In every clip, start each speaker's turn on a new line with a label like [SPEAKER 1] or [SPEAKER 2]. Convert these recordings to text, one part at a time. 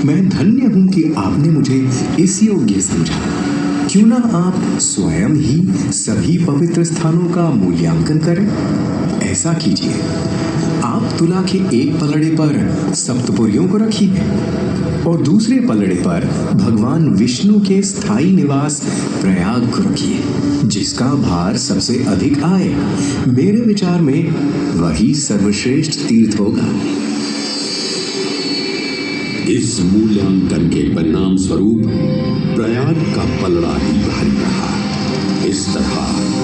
[SPEAKER 1] मैं धन्य हूं कि आपने मुझे इस योग्य समझा। क्यों ना आप स्वयं ही सभी पवित्र स्थानों का मूल्यांकन करें। ऐसा कीजिए, आप तुला के एक पलड़े पर सप्तपुरियों को रखिए और दूसरे पलड़े पर भगवान विष्णु के स्थायी निवास प्रयाग को रखिए, जिसका भार सबसे अधिक आए। मेरे विचार में वही सर्वश्रेष्ठ तीर्थ होगा।
[SPEAKER 2] इस मूल्यांकन के परिणाम स्वरूप प्रयाग का पलड़ा ही भारी रहा। इस तरह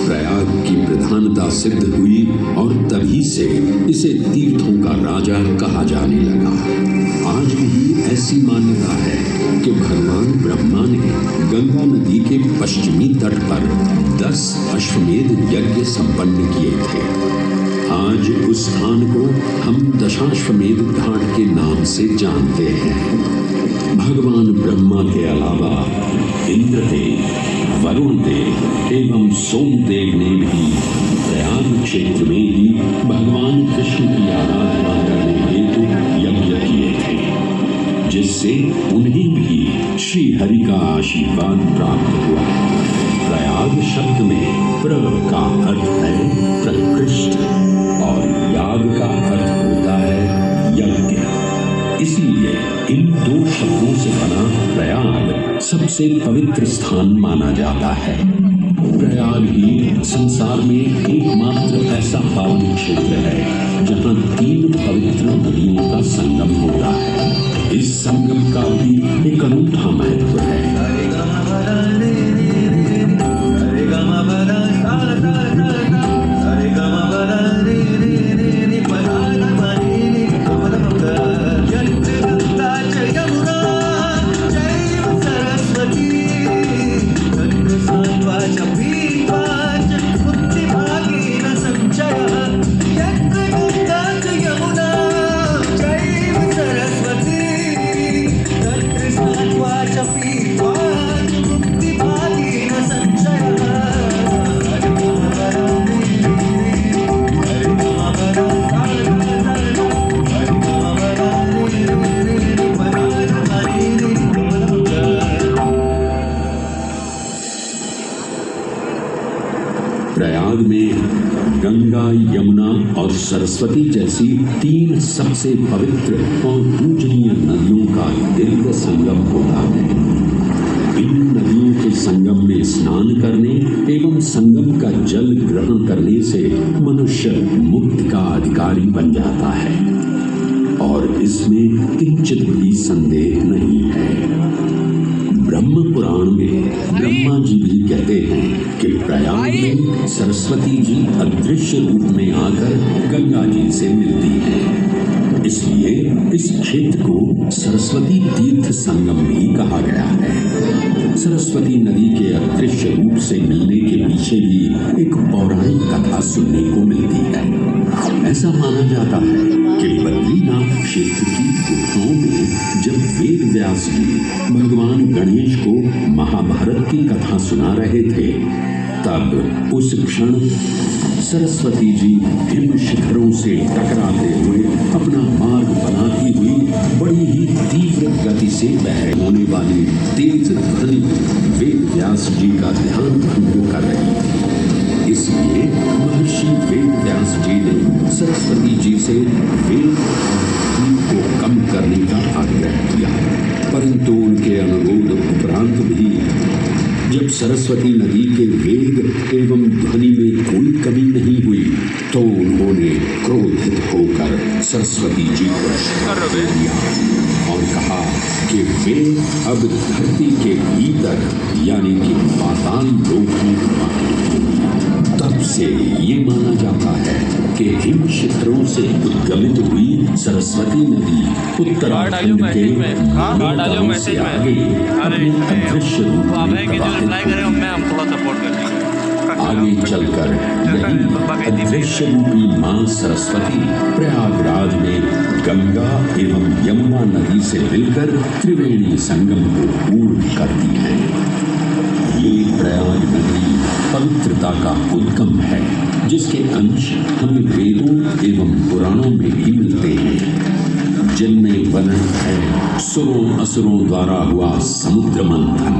[SPEAKER 2] प्रयाग की प्रधानता सिद्ध हुई और तभी से इसे तीर्थों का राजा कहा जाने लगा। आज भी ऐसी मान्यता है कि भगवान ब्रह्मा ने गंगा नदी के पश्चिमी तट पर 10 अश्वमेध यज्ञ संपन्न किए थे। आज उस स्थान को हम दशाश्वमेध घाट के नाम से जानते हैं। भगवान ब्रह्मा के अलावा इंद्रदेव, वरुण देव एवं सोमदेव ने भी प्रयाग क्षेत्र में ही भगवान कृष्ण की आराधना करने हेतु यज्ञ किए थे, जिससे उन्हें भी श्री हरि का आशीर्वाद प्राप्त हुआ। प्रयाग शब्द में प्र का अर्थ है प्रकृष्ट और याग का अर्थ होता है यज्ञ। इसलिए इन दो शब्दों से बना प्रयाग सबसे पवित्र स्थान माना जाता है। प्रयाग ही संसार में एकमात्र ऐसा पावन क्षेत्र है जहाँ 3 पवित्र नदियों का संगम होता है। इस संगम का भी एक अनूठा महत्व है। प्रयाग में गंगा, यमुना और सरस्वती जैसी 3 सबसे पवित्र और पूजनीय नदियों का दिव्य संगम होता है। इन नदियों के संगम में स्नान करने एवं संगम का जल ग्रहण करने से मनुष्य मुक्ति का अधिकारी बन जाता है और इसमें किंचित भी संदेह नहीं है। ब्रह्म पुराण में ब्रह्मा जी भी कहते हैं कि प्रयाग में सरस्वती जी अदृश्य रूप में आकर गंगा जी से मिलती हैं। इसलिए इस क्षेत्र को सरस्वती तीर्थ संगम भी कहा गया है। सरस्वती नदी के अदृश्य रूप से मिलने के पीछे भी एक पौराणिक कथा सुनने को मिलती है। ऐसा माना जाता है कि बद्रीनाथ क्षेत्र की गुफाओं में जब वेद व्यास जी भगवान गणेश को महाभारत की कथा सुना रहे थे, तब उस क्षण सरस्वती जी हिम शिखरों से टकराते हुए अपना मार्ग बनाती हुई बड़ी ही तीव्र गति से बह होने वाली तेज ध्वनि वेद व्यास जी का ध्यान भंग कर रही थी। इसलिए महर्षि वेद व्यास जी ने सरस्वती जी से वेग को कम करने का आग्रह किया, परंतु उनके अनुरोध उपरांत भी जब सरस्वती नदी के वेग एवं ध्वनि में कोई कमी नहीं हुई तो उन्होंने क्रोधित होकर सरस्वती जी को शाप दे दिया और कहा कि वे अब धरती के भीतर यानी कि पाताल लोक में होंगी। तब से ये माना जाता है कि हिम शिखरों से उद्गमित हुई सरस्वती नदी उत्तराखंड के गाँव से आगे अदृश्य रूप आगे चलकर अदृश्य रूपी मां सरस्वती प्रयागराज में गंगा एवं यमुना नदी से मिलकर त्रिवेणी संगम को पूर्ण करती है। ये प्रयाग नदी पवित्रता का उद्गम है, जिसके अंश हमें वेदों एवं पुराणों में भी मिलते हैं। जिनमें वर्णन है सुरों असुरों द्वारा हुआ समुद्र मंथन।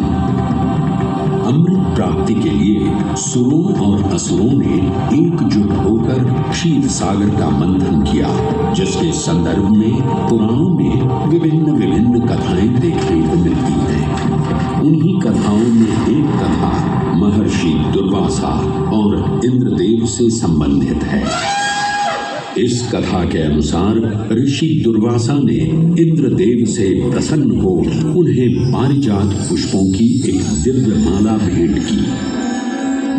[SPEAKER 2] अमृत प्राप्ति के लिए सुरों और असुरों ने एकजुट होकर क्षीर सागर का मंथन किया, जिसके संदर्भ में पुराणों में विभिन्न कथाएं देखने को मिलती हैं। उन्हीं कथाओं में एक कथा महर्षि दुर्वासा और इंद्रदेव से संबंधित है। इस कथा के अनुसार ऋषि दुर्वासा ने इंद्रदेव से प्रसन्न हो उन्हें पारिजात पुष्पों की एक दिव्य माला भेंट की,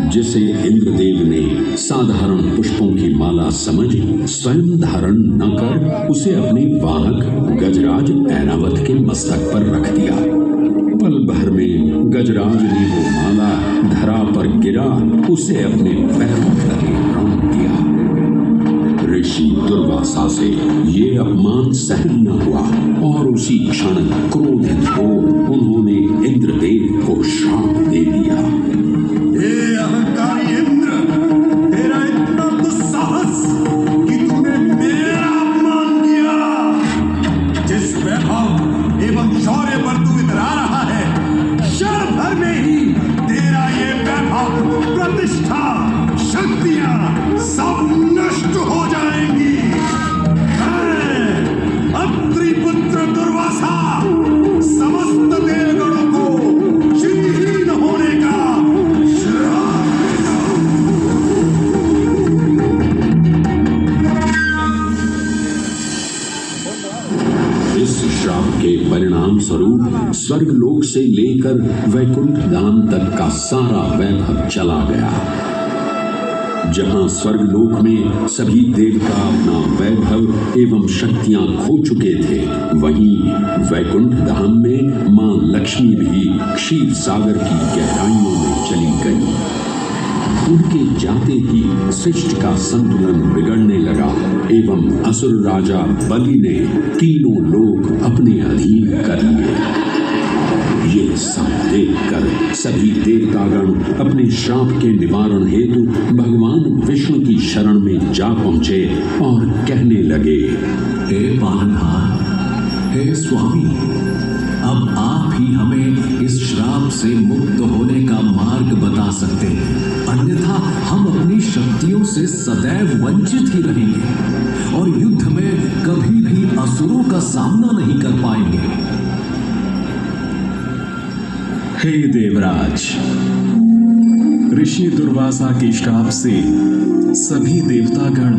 [SPEAKER 2] जिसे इंद्रदेव ने साधारण पुष्पों की माला समझ स्वयं धारण न कर उसे अपने वाहक गजराज ऐरावत के मस्तक पर रख दिया। पल भर में गजराज ने वो माला धरा पर गिरा, उसे अपने पैरों तले रौंद दिया। ऋषि दुर्वासा से ये अपमान सहन न हुआ और उसी क्षण क्रोधित हो उन्होंने इंद्रदेव को श्राप दे दिया।
[SPEAKER 3] हे अहंकारी इंद्र, तेरा इतना दुस्साहस कि तूने मेरा अपमान किया। जिस वैभव एवं शौर्य पर तू इतरा रहा है, क्षण भर में ही तेरा ये वैभव, प्रतिष्ठा, शक्तियां सब नष्ट हो जाएंगी। मैं अत्रिपुत्र दुर्वासा समस्त देवगणों को श्रीहीन होने का श्राप देता हूं।
[SPEAKER 2] इस श्राप के परिणाम स्वरूप स्वर्गलोक से लेकर वैकुंठ धाम तक का सारा वैभव चला गया। जहां स्वर्गलोक में सभी देवता अपना वैभव एवं शक्तियां खो चुके थे, वहीं वैकुंठ धाम में मां लक्ष्मी भी क्षीर सागर की गहराइयों में चली गई। उनके जाते ही सृष्टि का संतुलन बिगड़ने लगा एवं असुर राजा बलि ने तीनों लोक अपने अधीन कर लिए। ये सब देखकर सभी देवतागण अपने श्राप के निवारण हेतु भगवान विष्णु की शरण में जा पहुंचे और कहने लगे,
[SPEAKER 4] हे पालनहार, हे स्वामी, अब आप ही हमें इस श्राप से मुक्त होने का मार्ग बता सकते हैं, अन्यथा हम अपनी शक्तियों से सदैव वंचित ही रहेंगे और युद्ध में कभी भी असुरों का सामना नहीं कर पाएंगे।
[SPEAKER 5] हे देवराज, ऋषि दुर्वासा के श्राप से सभी देवतागण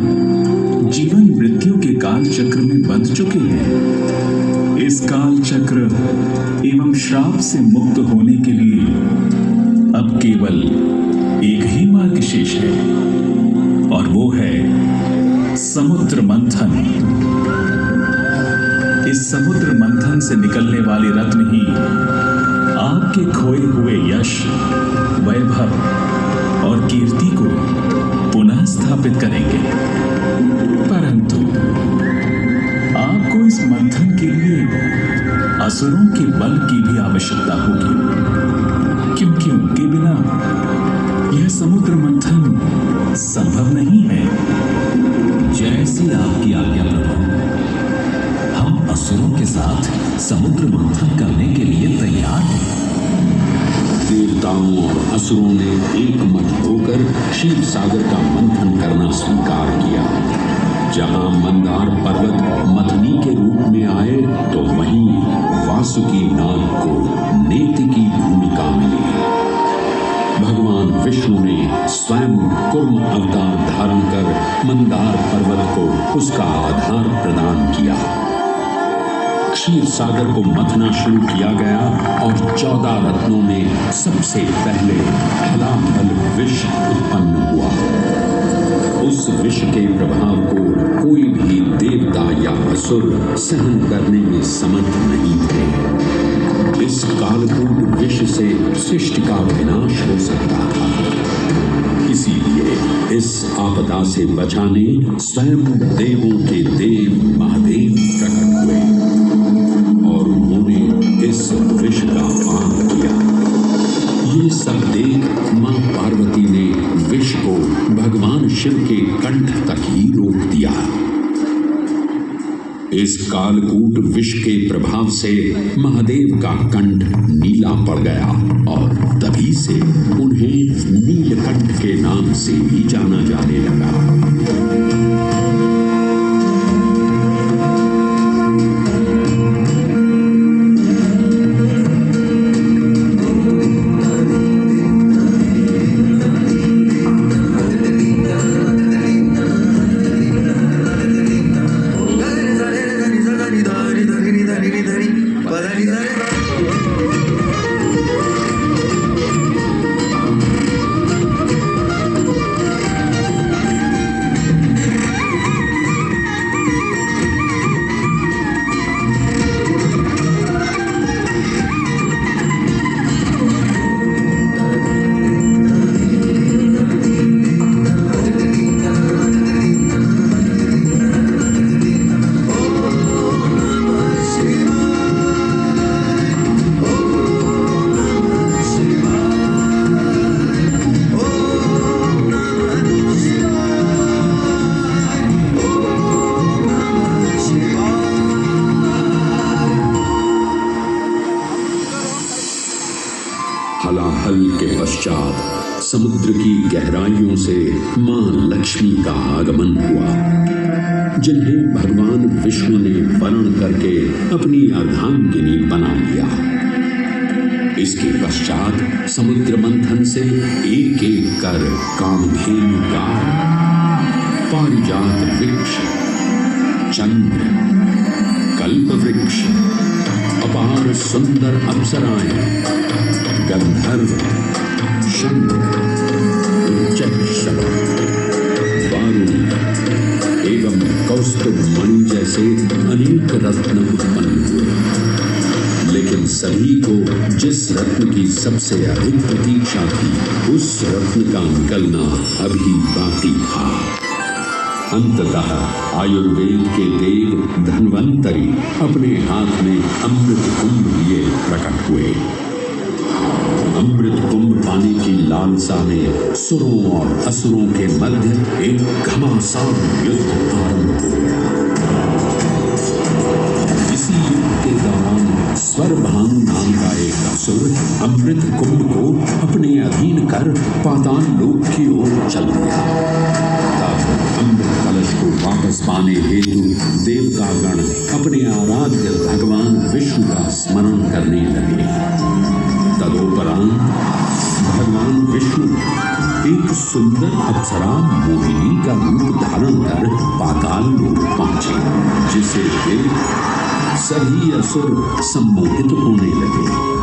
[SPEAKER 5] जीवन मृत्यु के काल चक्र में बंध चुके हैं। इस काल चक्र एवं श्राप से मुक्त होने के लिए अब केवल एक ही मार्ग शेष है और वो है समुद्र मंथन। इस समुद्र मंथन से निकलने वाले रत्न ही आपके खोए हुए यश, वैभव और कीर्ति को पुनः स्थापित करेंगे। परंतु आपको इस मंथन के लिए असुरों के बल की भी आवश्यकता होगी, क्योंकि उनके बिना यह समुद्र मंथन संभव नहीं है।
[SPEAKER 4] जैसी आपकी आज्ञा प्रभु, हम असुरों के साथ समुद्र मंथन करने के लिए तैयार हैं।
[SPEAKER 2] देवताओं और असुरों ने एकमत होकर क्षीर सागर का मंथन करना स्वीकार किया। जहां मंदार पर्वत मथनी के रूप में आए, तो वहीं वासुकी नाग को नेति की भूमिका मिली। भगवान विष्णु ने स्वयं कूर्म अवतार धारण कर मंदार पर्वत को उसका आधार प्रदान किया। क्षीर सागर को मथना शुरू किया गया और 14 रत्नों में सबसे पहले हलाहल विष उत्पन्न हुआ। उस विष के प्रभाव को कोई भी देवता या असुर सहन करने में समर्थ नहीं थे। इस कालकूट विष से सृष्टि का विनाश हो सकता था। इसीलिए इस आपदा से बचाने स्वयं देवों के देव महादेव प्रकट हुए और उन्होंने इस विष का पान किया। ये सब देख मां पार्वती ने विष को भगवान शिव के कंठ तक ही रोक दिया। इस कालकूट विष के प्रभाव से महादेव का कंठ नीला पड़ गया और तभी से उन्हें नीलकंठ के नाम से भी जाना जाने लगा। हलाहल के पश्चात समुद्र की गहराइयों से मां लक्ष्मी का आगमन हुआ, जिन्हें भगवान विष्णु ने वर्ण करके अपनी अर्धांगिनी बना लिया। इसके पश्चात समुद्र मंथन से एक एक कर कामधेनु का, पारिजात वृक्ष, चंद्र, कल्प वृक्ष, अपार सुंदर अप्सराएं, गंधर्व, शंख, उच्चैश्रव, वारुण एवं कौस्तुभ मणि जैसे अनेक रत्न उत्पन्न हुए, लेकिन सभी को जिस रत्न की सबसे अधिक प्रतीक्षा थी, उस रत्न का निकलना अभी बाकी था। अंततः आयुर्वेद के देव धन्वंतरी अपने हाथ में अमृत कुंभ लिए प्रकट हुए। अमृत कुंभ पाने की लालसा में सुरों और असुरों के मध्य एक घमासान युद्ध आरंभ हो गया। इसी युद्ध के दौरान स्वरभानु नाम का एक असुर अमृत कुंभ को अपने अधीन कर पाताल लोक की ओर चल गया। अमृत कलश को वापस पाने हेतु देवतागण अपने आराध्य भगवान विष्णु का स्मरण करने लगे। तदोपरांत भगवान विष्णु एक सुंदर अप्सरा मोहिनी का रूप धारण कर पाताल लोक पहुंचे, जिसे देख सभी असुर सम्मोहित होने लगे।